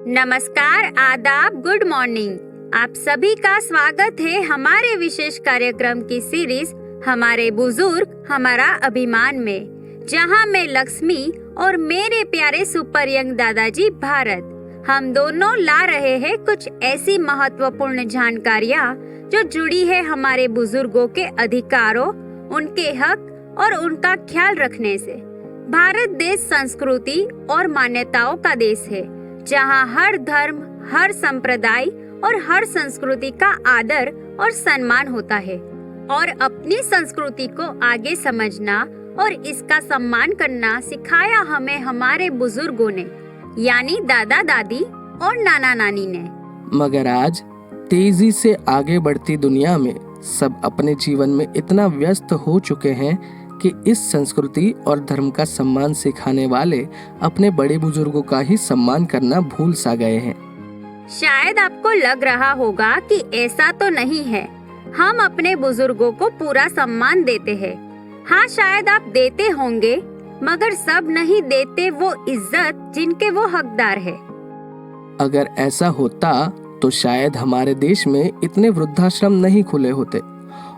नमस्कार, आदाब, good morning. आप सभी का स्वागत है हमारे विशेष कार्यक्रम की सीरीज हमारे बुजुर्ग हमारा अभिमान में, जहां मैं लक्ष्मी और मेरे प्यारे सुपर यंग दादाजी भारत हम दोनों ला रहे हैं कुछ ऐसी महत्वपूर्ण जानकारियां जो जुड़ी है हमारे बुजुर्गों के अधिकारों, उनके हक और उनका ख्याल रखने से। भारत देश संस्कृति और मान्यताओं का देश है, जहां हर धर्म, हर संप्रदाय और हर संस्कृति का आदर और सम्मान होता है। और अपनी संस्कृति को आगे समझना और इसका सम्मान करना सिखाया हमें हमारे बुजुर्गों ने, यानी दादा दादी और नाना नानी ने। मगर आज तेजी से आगे बढ़ती दुनिया में सब अपने जीवन में इतना व्यस्त हो चुके हैं कि इस संस्कृति और धर्म का सम्मान सिखाने वाले अपने बड़े बुजुर्गों का ही सम्मान करना भूल सा गए हैं। शायद आपको लग रहा होगा कि ऐसा तो नहीं है, हम अपने बुजुर्गों को पूरा सम्मान देते हैं। हाँ, शायद आप देते होंगे, मगर सब नहीं देते वो इज्जत जिनके वो हकदार है। अगर ऐसा होता तो शायद हमारे देश में इतने वृद्धाश्रम नहीं खुले होते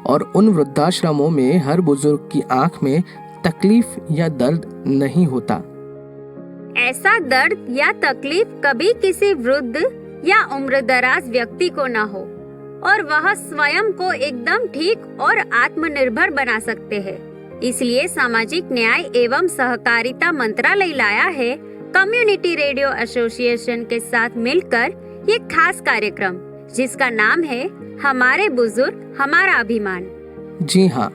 और उन वृद्धाश्रमों में हर बुजुर्ग की आंख में तकलीफ या दर्द नहीं होता। ऐसा दर्द या तकलीफ कभी किसी वृद्ध या उम्रदराज व्यक्ति को न हो और वह स्वयं को एकदम ठीक और आत्मनिर्भर बना सकते हैं। इसलिए सामाजिक न्याय एवं सहकारिता मंत्रालय लाया है कम्युनिटी रेडियो एसोसिएशन के साथ मिलकर ये खास कार्यक्रम, जिसका नाम है हमारे बुजुर्ग हमारा अभिमान। जी हाँ,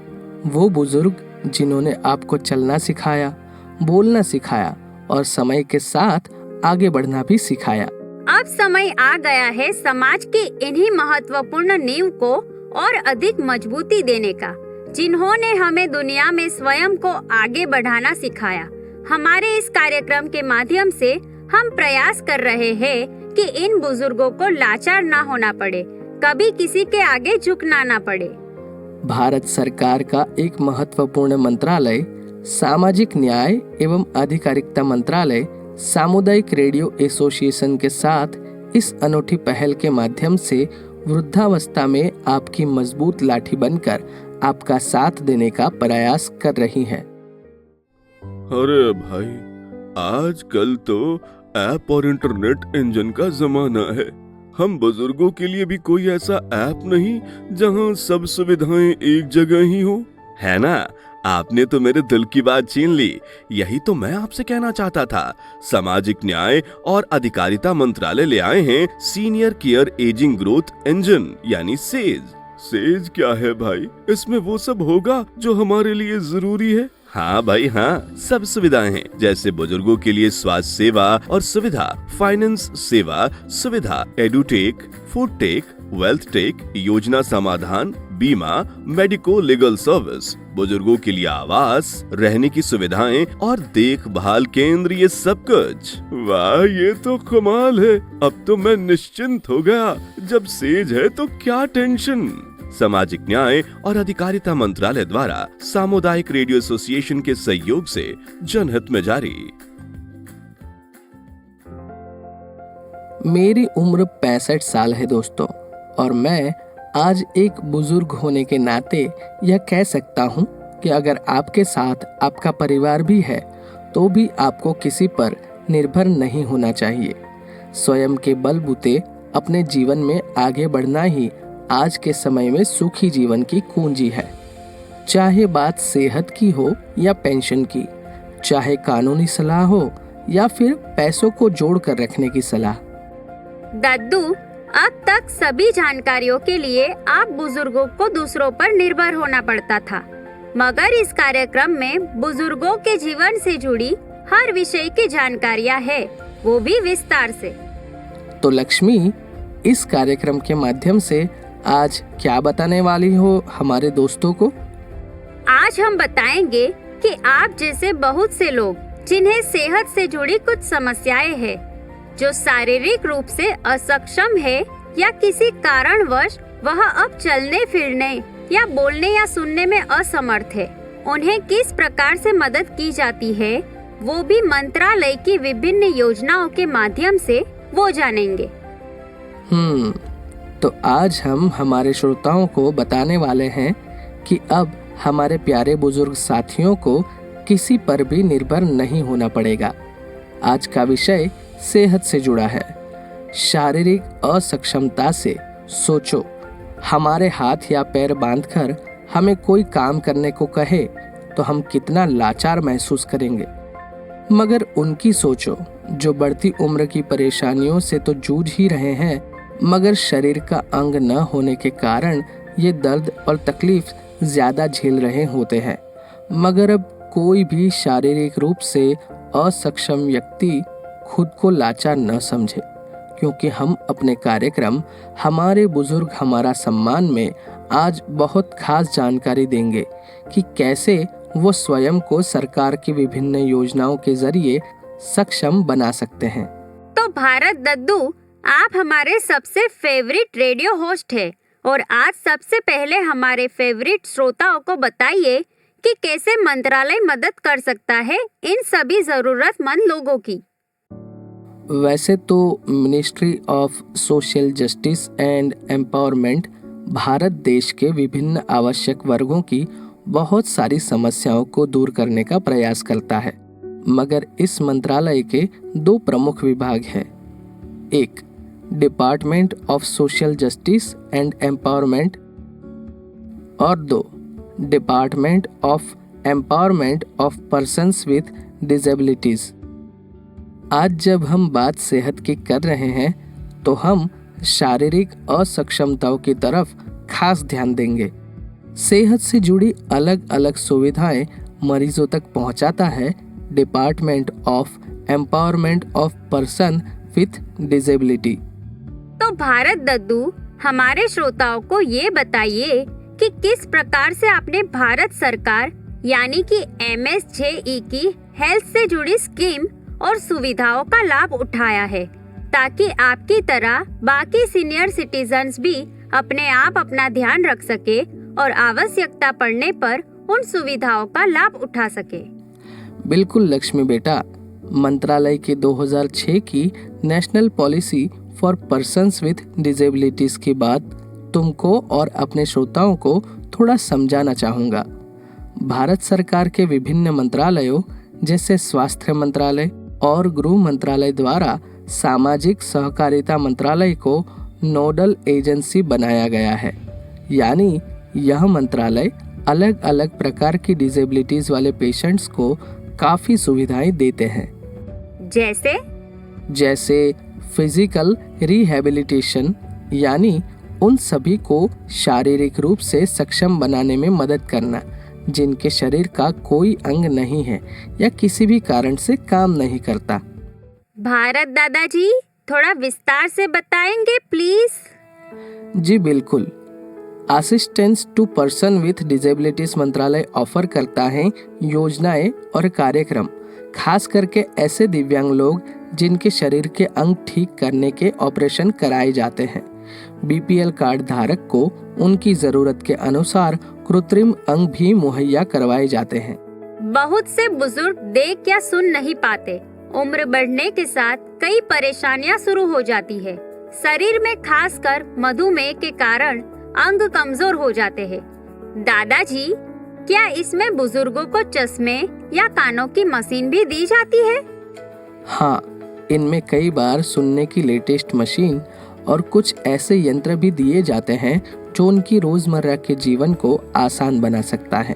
वो बुजुर्ग जिन्होंने आपको चलना सिखाया, बोलना सिखाया और समय के साथ आगे बढ़ना भी सिखाया। अब समय आ गया है समाज की इन्हीं महत्वपूर्ण नींव को और अधिक मजबूती देने का, जिन्होंने हमें दुनिया में स्वयं को आगे बढ़ाना सिखाया। हमारे इस कार्यक्रम के माध्यम से हम प्रयास कर रहे हैं कि इन बुजुर्गों को लाचार ना होना पड़े, कभी किसी के आगे झुकना ना पड़े। भारत सरकार का एक महत्वपूर्ण मंत्रालय सामाजिक न्याय एवं अधिकारिता मंत्रालय सामुदायिक रेडियो एसोसिएशन के साथ इस अनूठी पहल के माध्यम से वृद्धावस्था में आपकी मजबूत लाठी बनकर आपका साथ देने का प्रयास कर रही है। अरे भाई, आजकल तो ऐप और इंटरनेट इंजन का जमाना है। हम बुजुर्गों के लिए भी कोई ऐसा ऐप नहीं जहां सब सुविधाएं एक जगह ही हो, है ना? आपने तो मेरे दिल की बात छीन ली। यही तो मैं आपसे कहना चाहता था। सामाजिक न्याय और अधिकारिता मंत्रालय ले आए हैं senior care ageing growth engine यानी सेज। सेज क्या है भाई? इसमें वो सब होगा जो हमारे लिए जरूरी है। हाँ भाई हाँ, सब सुविधाएं हैं, जैसे बुजुर्गों के लिए स्वास्थ्य सेवा और सुविधा, फाइनेंस सेवा सुविधा, edutech, food tech, wealth tech, योजना समाधान, बीमा, मेडिको लीगल सर्विस, बुजुर्गों के लिए आवास, रहने की सुविधाएं और देखभाल केंद्र, ये सब कुछ। वाह, ये तो कमाल है। अब तो मैं निश्चिंत हो गया। जब सेज है तो क्या टेंशन। सामाजिक न्याय और अधिकारिता मंत्रालय द्वारा सामुदायिक रेडियो एसोसिएशन के सहयोग से जनहित में जारी। मेरी उम्र 65 साल है दोस्तों, और मैं आज एक बुजुर्ग होने के नाते यह कह सकता हूँ कि अगर आपके साथ आपका परिवार भी है तो भी आपको किसी पर निर्भर नहीं होना चाहिए। स्वयं के बलबूते अपने जीवन में आगे बढ़ना ही आज के समय में सुखी जीवन की कुंजी है। चाहे बात सेहत की हो या पेंशन की, चाहे कानूनी सलाह हो या फिर पैसों को जोड़ कर रखने की सलाह। दद्दू, अब तक सभी जानकारियों के लिए आप बुजुर्गों को दूसरों पर निर्भर होना पड़ता था, मगर इस कार्यक्रम में बुजुर्गों के जीवन से जुड़ी हर विषय की जानकारियां है, वो भी विस्तार से। तो लक्ष्मी, इस कार्यक्रम के माध्यम से आज क्या बताने वाली हो हमारे दोस्तों को? आज हम बताएंगे कि आप जैसे बहुत से लोग जिन्हें सेहत से जुड़ी कुछ समस्याएं हैं, जो शारीरिक रूप से असक्षम है या किसी कारणवश वह अब चलने फिरने या बोलने या सुनने में असमर्थ है, उन्हें किस प्रकार से मदद की जाती है, वो भी मंत्रालय की विभिन्न योजनाओं के माध्यम से वो जानेंगे। तो आज हम हमारे श्रोताओं को बताने वाले हैं कि अब हमारे प्यारे बुजुर्ग साथियों को किसी पर भी निर्भर नहीं होना पड़ेगा। आज का विषय सेहत से जुड़ा है। शारीरिक असक्षमता से सोचो, हमारे हाथ या पैर बांधकर हमें कोई काम करने को कहे तो हम कितना लाचार महसूस करेंगे। मगर उनकी सोचो जो बढ़ती उम्र की परेशानियों से तो जूझ ही रहे हैं, मगर शरीर का अंग न होने के कारण ये दर्द और तकलीफ ज़्यादा झेल रहे होते हैं। मगर अब कोई भी शारीरिक रूप से असक्षम व्यक्ति खुद को लाचार न समझे, क्योंकि हम अपने कार्यक्रम हमारे बुजुर्ग हमारा सम्मान में आज बहुत खास जानकारी देंगे कि कैसे वो स्वयं को सरकार की विभिन्न योजनाओं के जरिए सक्षम बना सकते हैं। तो भारत दद्दू, आप हमारे सबसे फेवरेट रेडियो होस्ट है और आज सबसे पहले हमारे फेवरेट श्रोताओं को बताइए कि कैसे मंत्रालय मदद कर सकता है इन सभी जरूरतमंद लोगों की। वैसे तो ministry of social justice and empowerment Bharat देश के विभिन्न आवश्यक वर्गों की बहुत सारी समस्याओं को दूर करने का प्रयास करता है, मगर इस मंत्रालय के 2 प्रमुख विभाग हैं। एक department of social justice and empowerment और 2 department of empowerment of persons with disabilities. आज जब हम बात सेहत की कर रहे हैं तो हम शारीरिक असक्षमताओं की तरफ खास ध्यान देंगे। सेहत से जुड़ी अलग अलग सुविधाएं मरीजों तक पहुंचाता है department of empowerment of person with disability. तो भारत दद्दू, हमारे श्रोताओं को ये बताइए कि किस प्रकार से आपने भारत सरकार यानी कि MSJE की हेल्थ से जुड़ी स्कीम और सुविधाओं का लाभ उठाया है, ताकि आपकी तरह बाकी सीनियर सिटीजन्स भी अपने आप अपना ध्यान रख सके और आवश्यकता पड़ने पर उन सुविधाओं का लाभ उठा सके। बिल्कुल लक्ष्मी बेटा, मंत्रालय की 2006 की national policy for persons with disabilities की बात तुमको और अपने श्रोताओं को थोड़ा समझाना चाहूँगा। भारत सरकार के विभिन्न मंत्रालयों जैसे स्वास्थ्य मंत्रालय और गृह मंत्रालय द्वारा सामाजिक सहकारिता मंत्रालय को नोडल एजेंसी बनाया गया है। यानी यह मंत्रालय अलग अलग प्रकार की डिसेबिलिटीज वाले पेशेंट्स को काफ़ी सुविधाएं देते हैं, जैसे फिजिकल रिहैबिलिटेशन, यानी उन सभी को शारीरिक रूप से सक्षम बनाने में मदद करना जिनके शरीर का कोई अंग नहीं है या किसी भी कारण से काम नहीं करता। भारत दादाजी, थोड़ा विस्तार से बताएंगे प्लीज। जी बिल्कुल। Assistance to person with disabilities मंत्रालय ऑफर करता है योजनाएं और कार्यक्रम खास करके ऐसे दिव्यांग लोग जिनके शरीर के अंग ठीक करने के ऑपरेशन कराए जाते हैं। BPL कार्ड धारक को उनकी जरूरत के अनुसार कृत्रिम अंग भी मुहैया करवाए जाते हैं। बहुत से बुजुर्ग देख या सुन नहीं पाते। उम्र बढ़ने के साथ कई परेशानियां शुरू हो जाती है। शरीर में खासकर मधुमेह के कारण अंग कमजोर हो जाते हैं। दादाजी, क्या इसमें बुजुर्गों को चश्मे या कानों की मशीन भी दी जाती है? हाँ, इनमें कई बार सुनने की लेटेस्ट मशीन और कुछ ऐसे यंत्र भी दिए जाते हैं जो उनकी रोजमर्रा के जीवन को आसान बना सकता है।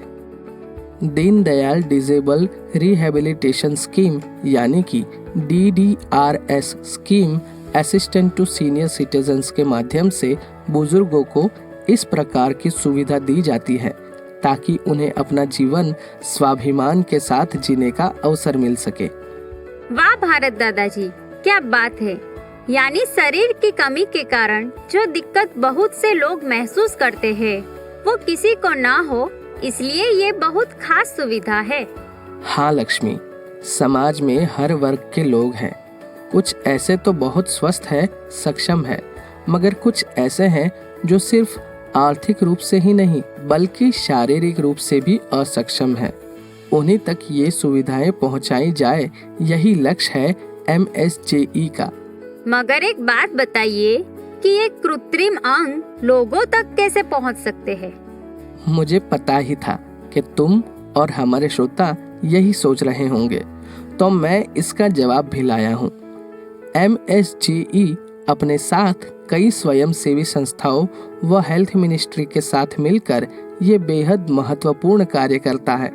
दीनदयाल डिसेबल रिहैबिलिटेशन स्कीम यानी कि DDRS scheme assistant to senior citizens के माध्यम से बुजुर्गों को इस प्रकार की सुविधा दी जाती है ताकि उन्हें अपना जीवन स्वाभिमान के साथ जीने का अवसर मिल सके। वाह भारत दादाजी, क्या बात है। यानी शरीर की कमी के कारण जो दिक्कत बहुत से लोग महसूस करते हैं वो किसी को ना हो, इसलिए ये बहुत खास सुविधा है। हाँ लक्ष्मी, समाज में हर वर्ग के लोग हैं। कुछ ऐसे तो बहुत स्वस्थ है, सक्षम है, मगर कुछ ऐसे हैं जो सिर्फ आर्थिक रूप से ही नहीं बल्कि शारीरिक रूप से भी असक्षम है। उन्हीं तक ये सुविधाएं पहुंचाई जाए, यही लक्ष्य है MSJE का। मगर एक बात बताइए कि ये कृत्रिम अंग लोगों तक कैसे पहुंच सकते हैं? मुझे पता ही था कि तुम और हमारे श्रोता यही सोच रहे होंगे, तो मैं इसका जवाब भी लाया हूँ। MSGE अपने साथ कई स्वयंसेवी संस्थाओं व हेल्थ मिनिस्ट्री के साथ मिलकर ये बेहद महत्वपूर्ण कार्य करता है।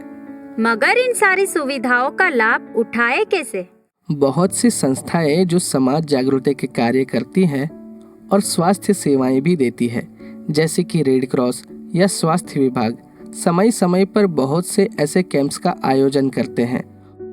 मगर इन सारी सुविधाओं का लाभ उठाए कैसे? बहुत सी संस्थाएं जो समाज जागृति के कार्य करती हैं और स्वास्थ्य सेवाएं भी देती है, जैसे कि रेड क्रॉस या स्वास्थ्य विभाग समय समय पर बहुत से ऐसे कैंप्स का आयोजन करते हैं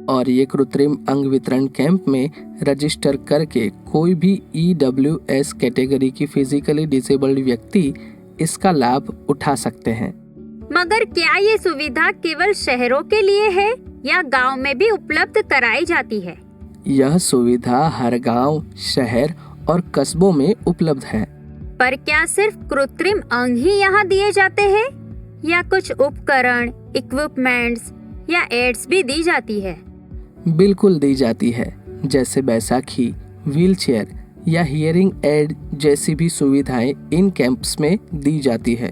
और ये कृत्रिम अंग वितरण कैंप में रजिस्टर करके कोई भी EWS कैटेगरी की फिजिकली डिसेबल्ड व्यक्ति इसका लाभ उठा सकते हैं। मगर क्या ये सुविधा केवल शहरों के लिए है या गांव में भी उपलब्ध कराई जाती है? यह सुविधा हर गांव, शहर और कस्बों में उपलब्ध है। पर क्या सिर्फ कृत्रिम अंग ही यहाँ दिए जाते हैं या कुछ उपकरण, इक्विपमेंट्स या एड्स भी दी जाती है? बिल्कुल दी जाती है, जैसे बैसाखी, व्हीलचेयर या हियरिंग एड जैसी भी सुविधाएं इन कैंप्स में दी जाती है।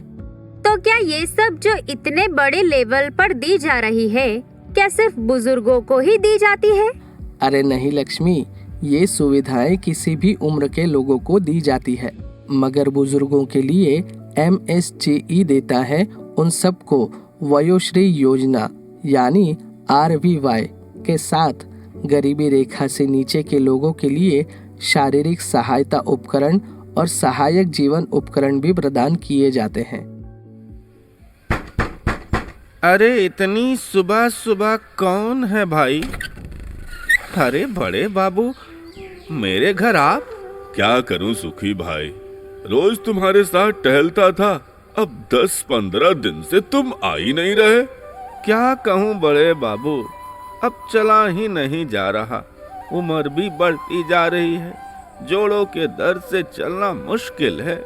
तो क्या ये सब जो इतने बड़े लेवल पर दी जा रही है, क्या सिर्फ बुजुर्गों को ही दी जाती है? अरे नहीं लक्ष्मी, ये सुविधाएं किसी भी उम्र के लोगों को दी जाती है, मगर बुजुर्गों के लिए MSGE देता है उन सबको वयोश्री योजना यानी RVY के साथ गरीबी रेखा से नीचे के लोगों के लिए शारीरिक सहायता उपकरण और सहायक जीवन उपकरण भी प्रदान किए जाते हैं। अरे इतनी सुबह सुबह कौन है भाई? अरे बड़े बाबू, मेरे घर आप? क्या करूं सुखी भाई, रोज तुम्हारे साथ टहलता था, अब 10-15 दिन से तुम आ ही नहीं रहे। क्या कहूँ बड़े बाबू, अब चला ही नहीं जा रहा, उम्र भी बढ़ती जा रही है, जोड़ों के दर्द से चलना मुश्किल है।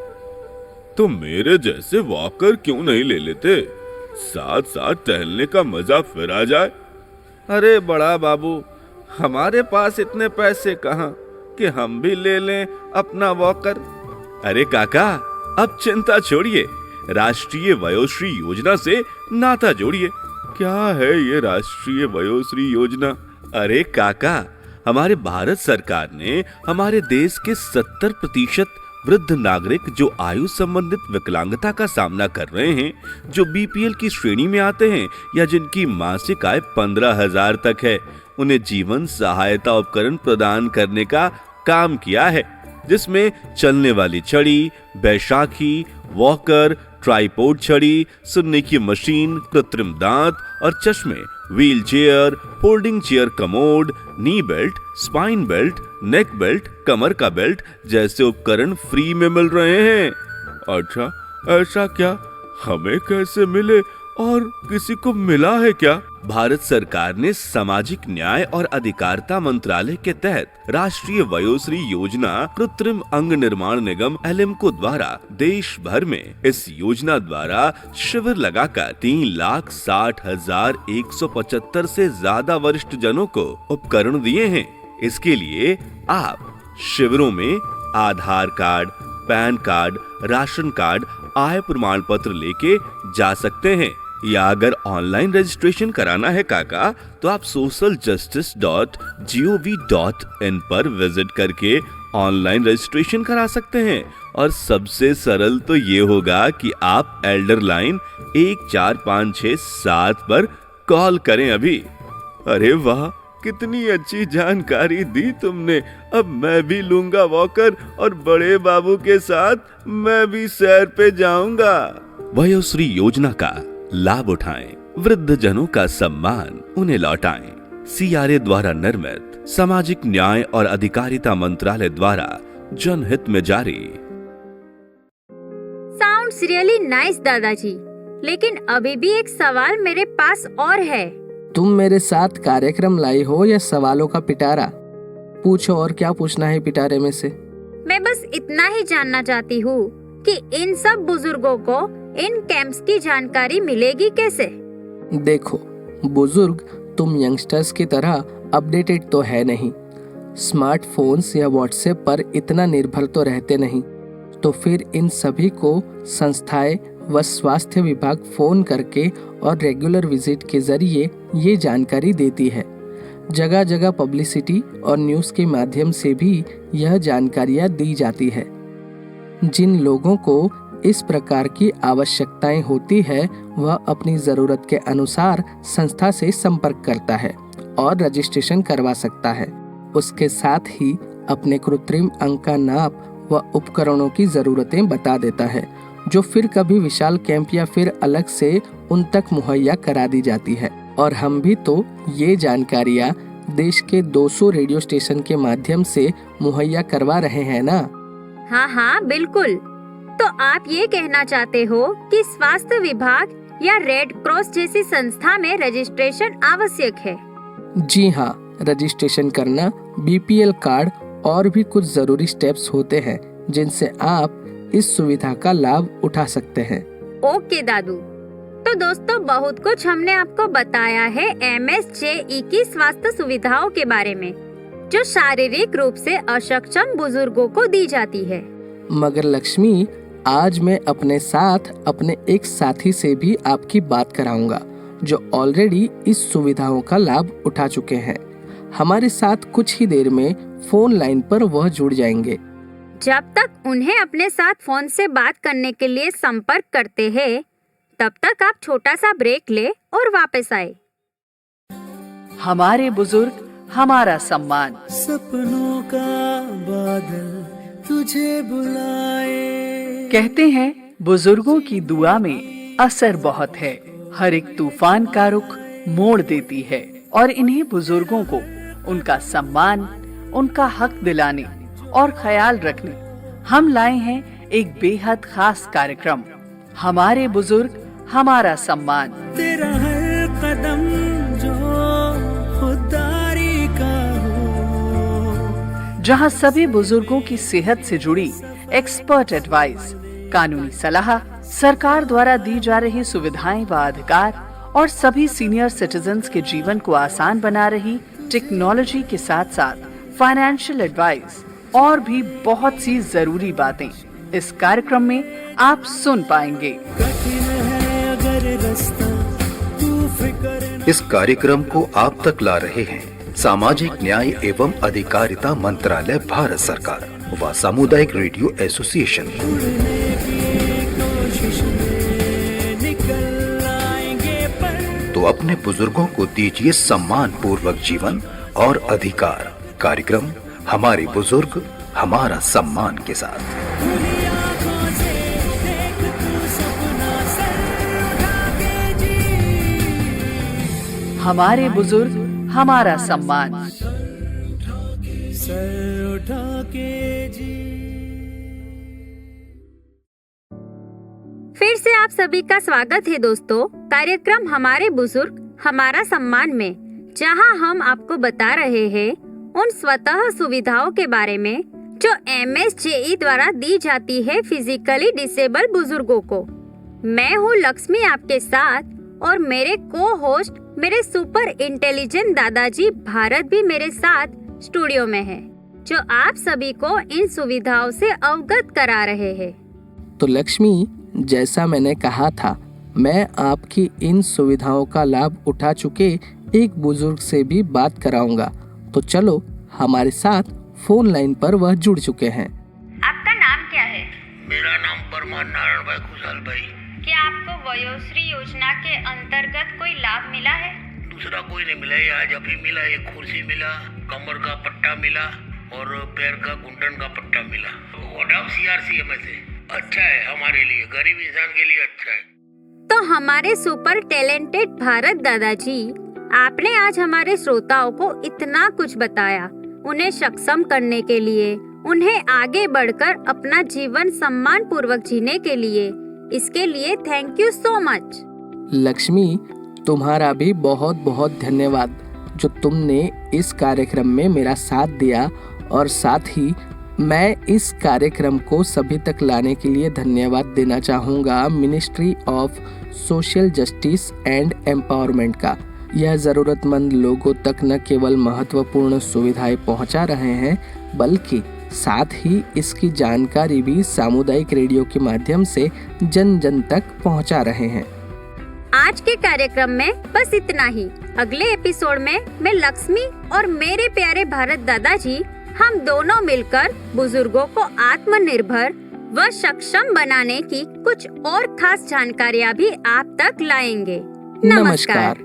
तो मेरे जैसे वॉकर क्यों नहीं ले लेते? साथ साथ टहलने का मजा फिर आ जाए। अरे बड़ा बाबू, हमारे पास इतने पैसे कहाँ कि हम भी ले लें अपना वॉकर। अरे काका, अब चिंता छोड़िए, राष्ट्रीय वयोश्री योजना से नाता जोड़िए। क्या है ये राष्ट्रीय वयोश्री योजना? अरे काका, हमारे भारत सरकार ने हमारे देश के 70% वृद्ध नागरिक जो आयु संबंधित विकलांगता का सामना कर रहे हैं, जो BPL की श्रेणी में आते हैं या जिनकी मासिक आय 15,000 तक है, उन्हें जीवन सहायता उपकरण प्रदान करने का काम किया है, जिसमें चलने वाली छड़ी, बैसाखी, वॉकर, ट्राइपॉड छड़ी, सुनने की मशीन, कृत्रिम दांत और चश्मे, wheel chair, folding chair commode, knee belt, spine belt, neck belt, कमर का बेल्ट जैसे उपकरण फ्री में मिल रहे हैं। अच्छा, ऐसा क्या? हमें कैसे मिले और किसी को मिला है क्या? भारत सरकार ने सामाजिक न्याय और अधिकारिता मंत्रालय के तहत राष्ट्रीय वयोश्री योजना कृत्रिम अंग निर्माण निगम LMCO द्वारा देश भर में इस योजना द्वारा शिविर लगाकर 3,60,175 से ज्यादा वरिष्ठ जनों को उपकरण दिए हैं। इसके लिए आप शिविरों में Aadhaar card, PAN card, ration card, आय प्रमाण पत्र लेके जा सकते हैं, या अगर ऑनलाइन रजिस्ट्रेशन कराना है काका, तो आप socialjustice.gov.in पर विजिट करके ऑनलाइन रजिस्ट्रेशन करा सकते हैं। और सबसे सरल तो ये होगा कि आप एल्डर लाइन 14567 पर कॉल करें अभी। अरे वाह, कितनी अच्छी जानकारी दी तुमने। अब मैं भी लूंगा वॉकर और बड़े बाबू के साथ मैं भी सैर पे जाऊंगा। वयोश्री योजना का लाभ उठाएं, वृद्ध जनों का सम्मान उन्हें लौटाएं। CRA द्वारा निर्मित, सामाजिक न्याय और अधिकारिता मंत्रालय द्वारा जनहित में जारी। साउंड्स रियली नाइस दादाजी, लेकिन अभी भी एक सवाल मेरे पास और है। तुम मेरे साथ कार्यक्रम लाई हो या सवालों का पिटारा? पूछो, और क्या पूछना है पिटारे में से? मैं बस इतना ही जानना चाहती हूँ कि इन सब बुजुर्गों को इन कैंप्स की जानकारी मिलेगी कैसे? देखो बुजुर्ग, तुम यंगस्टर्स की तरह अपडेटेड तो है नहीं। स्मार्टफोन्स या व्हाट्सएप पर इतना निर्भर तो रहते नहीं, तो फिर इन सभी को संस्थाएं व स्वास्थ्य विभाग फ़ोन करके और रेगुलर विजिट के ज़रिए ये जानकारी देती है। जगह जगह पब्लिसिटी और न्यूज़ के माध्यम से भी यह जानकारियाँ दी जाती है। जिन लोगों को इस प्रकार की आवश्यकताएं होती है वह अपनी ज़रूरत के अनुसार संस्था से संपर्क करता है और रजिस्ट्रेशन करवा सकता है। उसके साथ ही अपने कृत्रिम अंग का नाप व उपकरणों की ज़रूरतें बता देता है, जो फिर कभी विशाल कैंप या फिर अलग से उन तक मुहैया करा दी जाती है। और हम भी तो ये जानकारियाँ देश के 200 रेडियो स्टेशन के माध्यम से मुहैया करवा रहे हैं ना। हाँ हाँ बिल्कुल। तो आप ये कहना चाहते हो कि स्वास्थ्य विभाग या रेड क्रॉस जैसी संस्था में रजिस्ट्रेशन आवश्यक है? जी हाँ, रजिस्ट्रेशन करना, बीपीएल कार्ड और भी कुछ जरूरी स्टेप्स होते हैं जिनसे आप इस सुविधा का लाभ उठा सकते हैं। ओके दादू। तो दोस्तों, बहुत कुछ हमने आपको बताया है MSJE की स्वास्थ्य सुविधाओं के बारे में, जो शारीरिक रूप से अक्षम बुजुर्गों को दी जाती है। मगर लक्ष्मी, आज मैं अपने साथ अपने एक साथी से भी आपकी बात कराऊंगा जो ऑलरेडी इस सुविधाओं का लाभ उठा चुके हैं। हमारे साथ कुछ ही देर में फोन लाइन पर वह जुड़ जाएंगे। जब तक उन्हें अपने साथ फोन से बात करने के लिए संपर्क करते हैं, तब तक आप छोटा सा ब्रेक ले और वापस आए। हमारे बुजुर्ग हमारा सम्मान। सपनों का बादल तुझे बुलाए। कहते हैं बुजुर्गों की दुआ में असर बहुत है। हर एक तूफान का रुख मोड़ देती है और इन्हीं बुजुर्गों को उनका सम्मान, उनका हक दिलाने और ख्याल रखने हम लाए हैं एक बेहद खास कार्यक्रम, हमारे बुजुर्ग हमारा सम्मान। तेरा हर कदम जो खुदारी का हो, जहां सभी बुजुर्गों की सेहत से जुड़ी एक्सपर्ट एडवाइस, कानूनी सलाह, सरकार द्वारा दी जा रही सुविधाएं व अधिकार और सभी सीनियर सिटीजन्स के जीवन को आसान बना रही टेक्नोलॉजी के साथ साथ फाइनेंशियल एडवाइस और भी बहुत सी जरूरी बातें इस कार्यक्रम में आप सुन पाएंगे। कठिन है अगर रास्ता, तू फिक्र न। इस कार्यक्रम को आप तक ला रहे हैं सामाजिक न्याय एवं अधिकारिता मंत्रालय, भारत सरकार व सामुदायिक रेडियो एसोसिएशन। उड़ने की कोशिश में निकल आएंगे पर। तो अपने बुजुर्गों को दीजिए सम्मान पूर्वक जीवन और अधिकार। कार्यक्रम हमारे बुजुर्ग हमारा सम्मान के साथ। खुली आंखों से देख तू सपना सर उठा के जी। हमारे बुजुर्ग हमारा सम्मान। सर उठा के जी। फिर से आप सभी का स्वागत है दोस्तों, कार्यक्रम हमारे बुजुर्ग हमारा सम्मान में, जहां हम आपको बता रहे हैं उन स्वतः सुविधाओं के बारे में जो MSJE द्वारा दी जाती है फिजिकली डिसेबल बुजुर्गों को। मैं हूँ लक्ष्मी आपके साथ, और मेरे को होस्ट मेरे सुपर इंटेलिजेंट दादाजी भारत भी मेरे साथ स्टूडियो में है, जो आप सभी को इन सुविधाओं से अवगत करा रहे हैं। तो लक्ष्मी, जैसा मैंने कहा था, मैं आपकी इन सुविधाओं का लाभ उठा चुके एक बुजुर्ग से भी बात कराऊंगा। तो चलो, हमारे साथ फोन लाइन पर वह जुड़ चुके हैं। आपका नाम क्या है? मेरा नाम परमान नारायण भाई खुशहाल भाई। क्या आपको वयोश्री योजना के अंतर्गत कोई लाभ मिला है? दूसरा कोई नहीं मिला, ये आज अभी मिला। एक कुर्सी मिला, कमर का पट्टा मिला और पैर का घुटन का पट्टा मिला। CRCM से अच्छा है, हमारे लिए गरीब इंसान के लिए अच्छा है। तो हमारे सुपर टैलेंटेड भारत दादाजी, आपने आज हमारे श्रोताओं को इतना कुछ बताया। उन्हें सक्षम करने के लिए, उन्हें आगे बढ़कर अपना जीवन सम्मान पूर्वक जीने के लिए, इसके लिए thank you so much. Lakshmi, तुम्हारा भी बहुत बहुत धन्यवाद जो तुमने इस कार्यक्रम में मेरा साथ दिया, और साथ ही मैं इस कार्यक्रम को सभी तक लाने के लिए धन्यवाद देना चाहूँगा ministry of social justice and empowerment का, यह ज़रूरतमंद लोगों तक न केवल महत्वपूर्ण सुविधाएं पहुंचा रहे हैं, बल्कि साथ ही इसकी जानकारी भी सामुदायिक रेडियो के माध्यम से जन जन तक पहुंचा रहे हैं। आज के कार्यक्रम में बस इतना ही। अगले एपिसोड में मैं लक्ष्मी और मेरे प्यारे भारत दादाजी हम दोनों मिलकर बुजुर्गों को आत्मनिर्भर व सक्षम बनाने की कुछ और खास जानकारियाँ भी आप तक लाएंगे। नमस्कार।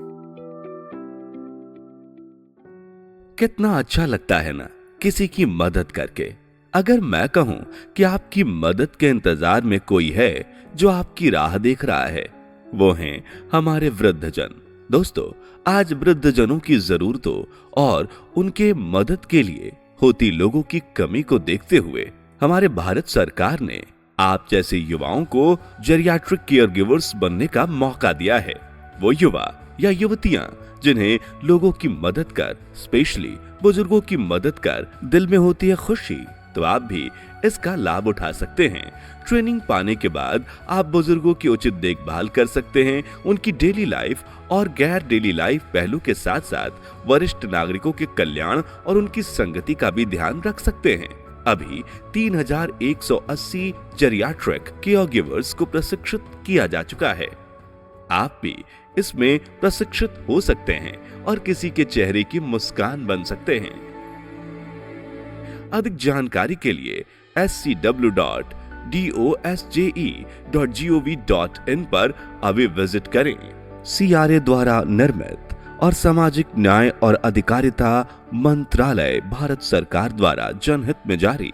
कितना अच्छा लगता है ना किसी की मदद करके। अगर मैं कहूं कि आपकी मदद के इंतजार में कोई है जो आपकी राह देख रहा है, वो हैं हमारे वृद्धजन। दोस्तों, आज वृद्धजनों की जरूरतों और उनके मदद के लिए होती लोगों की कमी को देखते हुए हमारे भारत सरकार ने आप जैसे युवाओं को जेरियाट्रिक केयर गिवर्स बनने का मौका दिया है। वो युवा या युवतियां जिन्हें लोगों की मदद कर, स्पेशली बुजुर्गों की मदद कर दिल में होती है खुशी, तो आप भी इसका लाभ उठा सकते हैं। ट्रेनिंग पाने के बाद आप बुजुर्गों की उचित देखभाल कर सकते हैं। उनकी डेली लाइफ और गैर डेली लाइफ पहलू के साथ साथ वरिष्ठ नागरिकों के कल्याण और उनकी संगति का भी ध्यान रख सकते हैं। अभी 3180 जेरियाट्रिक केयर गिवर्स को प्रशिक्षित किया जा चुका है। आप भी इसमें प्रशिक्षित हो सकते हैं और किसी के चेहरे की मुस्कान बन सकते हैं। अधिक जानकारी के लिए scw.dosje.gov.in पर अभी विजिट करें। CRA द्वारा निर्मित और सामाजिक न्याय और अधिकारिता मंत्रालय, भारत सरकार द्वारा जनहित में जारी।